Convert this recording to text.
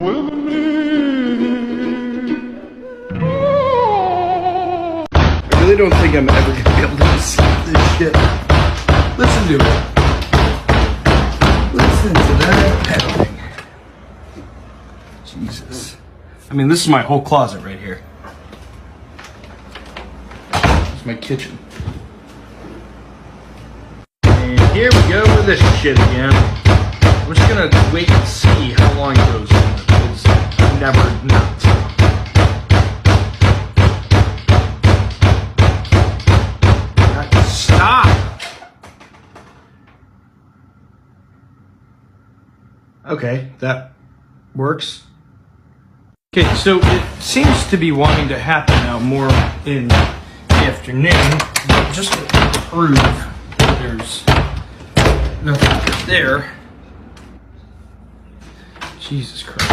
I really don't think I'm ever gonna be able to escape this shit. Listen to it. Listen to that pedaling. Jesus. I mean, this is my whole closet right here. It's my kitchen. And here we go with this shit again. I'm just gonna wait and see how long it goes on. It's never not. Stop! Okay, that works. Okay, so it seems to be wanting to happen now more in the afternoon. But just to prove there's nothing there. Jesus Christ.